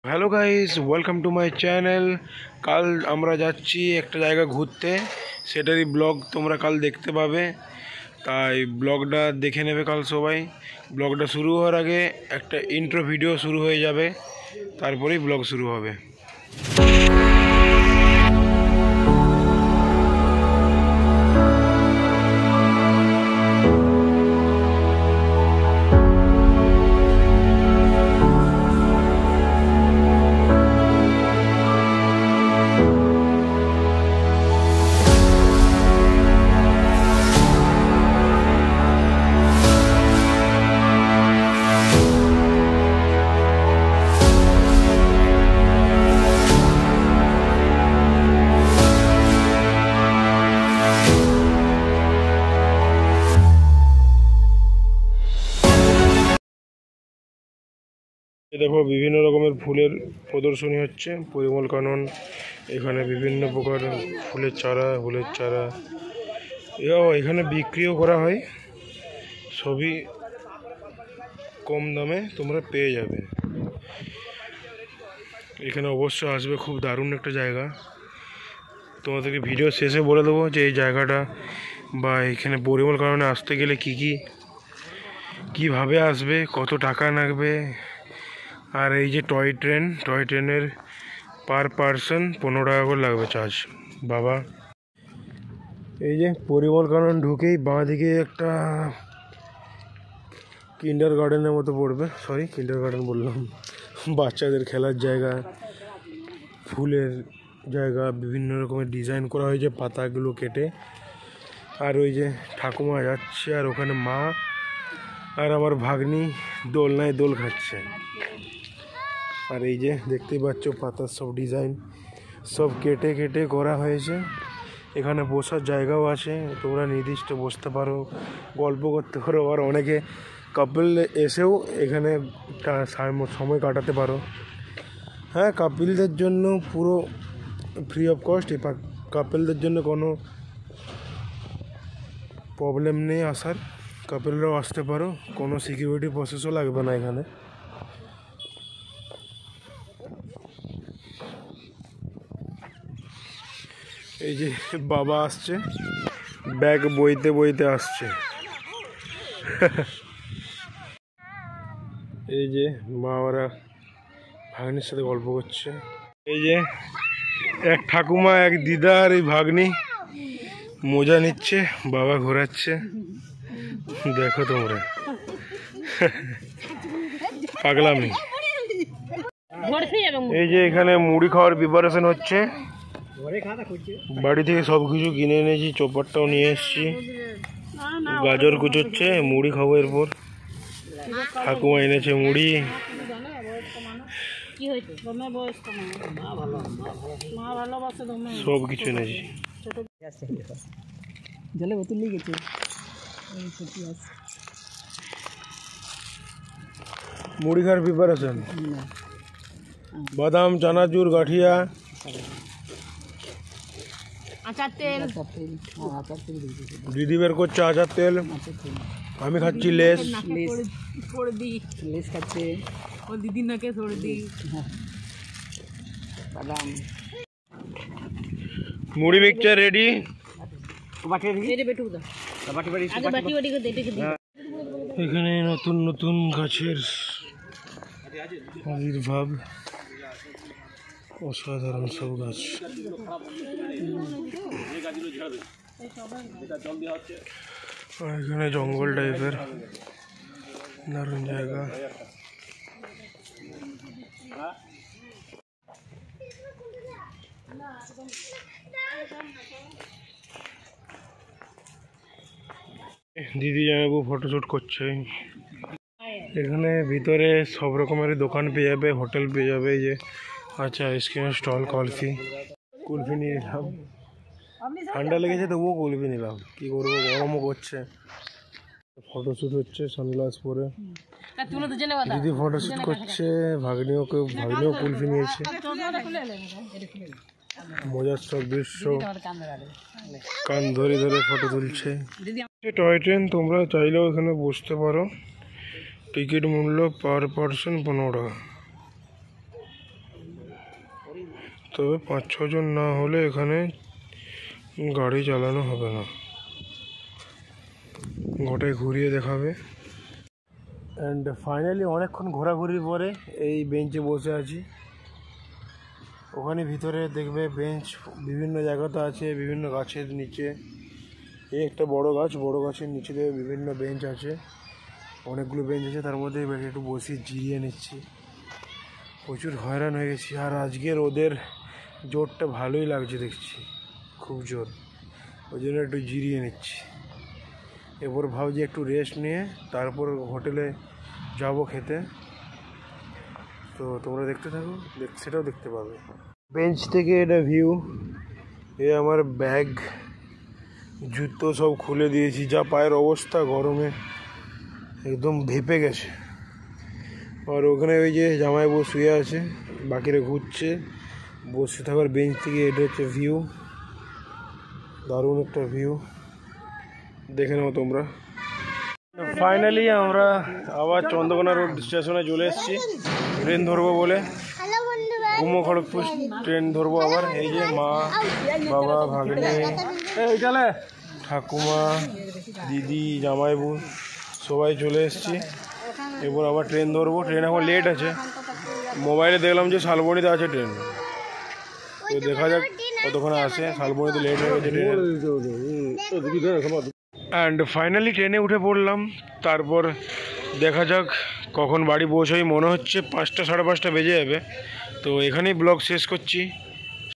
Hello guys, welcome to my channel. কাল আমরা যাচ্ছি একটা জায়গা ঘুরতে, সেটারই ব্লগ তোমরা কাল দেখতে পাবে। তাই ব্লগটা দেখে নেবে কাল সবাই। ব্লগটা শুরু হওয়ার আগে একটা ইন্ট্রো ভিডিও শুরু হয়ে যাবে, তারপরেই ব্লগ শুরু হবে। দেখো, বিভিন্ন রকমের ফুলের প্রদর্শনী হচ্ছে, পরিমল কানন। এখানে বিভিন্ন প্রকার ফুলের চারা এখানে বিক্রিও করা হয়। সবই কম দামে তোমরা পেয়ে যাবে। এখানে অবশ্য আসবে, খুব দারুণ একটা জায়গা। তোমাদেরকে ভিডিও শেষে বলে দেবো যে এই জায়গাটা বা এখানে পরিমল কাননে আসতে গেলে কীভাবে আসবে, কত টাকা লাগবে। আর এই যে টয় ট্রেনের পার পারসন 15 টাকা করে লাগবে চার্জ বাবা। এই যে পরিমল কানন ঢুকেই বাঁ দিকে একটা কিন্ডার গার্ডেনের মতো পড়বে, কিন্ডার গার্ডেন বললাম, বাচ্চাদের খেলার জায়গা, ফুলের জায়গা, বিভিন্ন রকমের ডিজাইন করা হয়েছে পাতাগুলো কেটে। আর ওই যে ঠাকুমা যাচ্ছে, আর ওখানে মা আর আমার ভাগ্নি দোলনায় দোল খাচ্ছে। আর এই যে দেখতেই পাচ্ছ পাতার সব ডিজাইন সব কেটে কেটে করা হয়েছে। এখানে বসার জায়গাও আছে, তোমরা নির্দিষ্ট বসতে পারো, গল্প করতে পারো। আর অনেকে কাপল এসেও এখানে সময় কাটাতে পারো। হ্যাঁ, কাপলদের জন্য পুরো ফ্রি অফ কস্ট। কাপলদের জন্য কোনো প্রবলেম নেই আসার, কাপলরাও আসতে পারো, কোনো সিকিউরিটি প্রসেসও লাগবে না এখানে। এই যে বাবা আসছে, ব্যাগ বইতে বইতে আসছে। এই যে মা ওরা ভাগ্নির সাথে গল্প করছে। এই যে এক ঠাকুমা, এক দিদা আর এই ভাগ্নি মজা নিচ্ছে, বাবা ঘোরাচ্ছে। দেখো তোমরা পাগলামি। এই যে এখানে মুড়ি খাওয়ার প্রিপারেশন হচ্ছে। বাড়ি থেকে সব কিছু কিনে এনেছি, চোপারটাও নিয়ে এসেছি, গাজর কুচোচ্ছে, মুড়ি খাবো এরপর। ঠাকুমা এনেছে মুড়ি। সব কিছু এনেছি। মুড়ি খাওয়ার প্রিপারেশন, বাদাম, চানাচুর, গাঠিয়া, দিদি বের করছে আচার তেল, আমি খাচ্ছি লেস। মুড়ি মিক্সচার রেডি। এখানে নতুন নতুন গাছের আবির্ভাব, অসাধারণ সব গাছ। এখানে জঙ্গল টাইপের দারুণ জায়গা। দিদি জামাইবাবু ফটোশ্যুট করছে। এখানে ভিতরে সব রকমের দোকান পেয়ে যাবে, হোটেল পেয়ে যাবে। এই যে আচ্ছা, আইসক্রিমের স্টল, কুলফি নিয়ে নিলাম। ঠান্ডা লেগেছে তবুও কুলফি নিলাম, কি করবো, গরমও করছে। ফটোশ্যুট হচ্ছে সানগ্লাস পরে, দিদি ফটোশ্যুট করছে, ভাগ্নিও কুলফি নিয়েছে। মজার সব দৃশ্য, কান ধরে ধরে ফটো তুলছে। টয় ট্রেন, তোমরা চাইলেও এখানে বসতে পারো। টিকিট মূল্য পার পার্সন 15 টাকা। তবে 5-6 জন না হলে এখানে গাড়ি চালানো হবে না, গোটায় ঘুরিয়ে দেখাবে। অ্যান্ড ফাইনালি অনেকক্ষণ ঘোরাঘুরির পরে এই বেঞ্চে বসে আছি। ওখানে ভিতরে দেখবে বেঞ্চ বিভিন্ন জায়গাতে আছে, বিভিন্ন গাছের নিচে। এই একটা বড় গাছ, বড় গাছের নিচে দেখবে বিভিন্ন বেঞ্চ আছে, অনেকগুলো বেঞ্চ আছে। তার মধ্যে একটু বসে জিরিয়ে নিচ্ছি। প্রচুর হয়রান হয়ে গেছি, আর আজকে রোদের জোরটা ভালোই লাগছে দেখছি, খুব জোর। ওই জন্য একটু জিরিয়ে নিচ্ছি। এরপর ভাবছি একটু রেস্ট নিয়ে তারপর হোটেলে যাব খেতে। তো তোমরা দেখতে থাকো, সেটাও দেখতে পাবে। বেঞ্চ থেকে এটা ভিউ। এ আমার ব্যাগ, জুতো সব খুলে দিয়েছি, যা পায়ের অবস্থা গরমে একদম ভেপে গেছে। আর ওখানে ওই যে জামাইবাবু শুয়ে আছে, বাকিরা ঘুরছে। বসে থাকার বেঞ্চ থেকে এটা হচ্ছে ভিউ, দারুণ একটা ভিউ, দেখে নাও তোমরা। ফাইনালি আমরা আবার চন্দ্রকোনা রোড স্টেশনে চলে এসেছি ট্রেন ধরবো বলে। ঘুমো খড়গপুর ট্রেন ধরবো আবার। এই যে মা, বাবা, ভাগ্নে, ঠাকুমা, দিদি, জামাইবু সবাই চলে এসেছি। এরপর আবার ট্রেন ধরবো। ট্রেন এখন লেট আছে, মোবাইলে দেখলাম যে শালবনিতে আছে ট্রেন। তো দেখা যাক কতক্ষণে আসে। শালবনিতে লেট হয়ে গেছে ট্রেন। অ্যান্ড ফাইনালি ট্রেনে উঠে পড়লাম। তারপর দেখা যাক কখন বাড়ি পৌঁছাই। মনে হচ্ছে 5টা 5:30 বেজে যাবে। তো এখানেই ব্লগ শেষ করছি।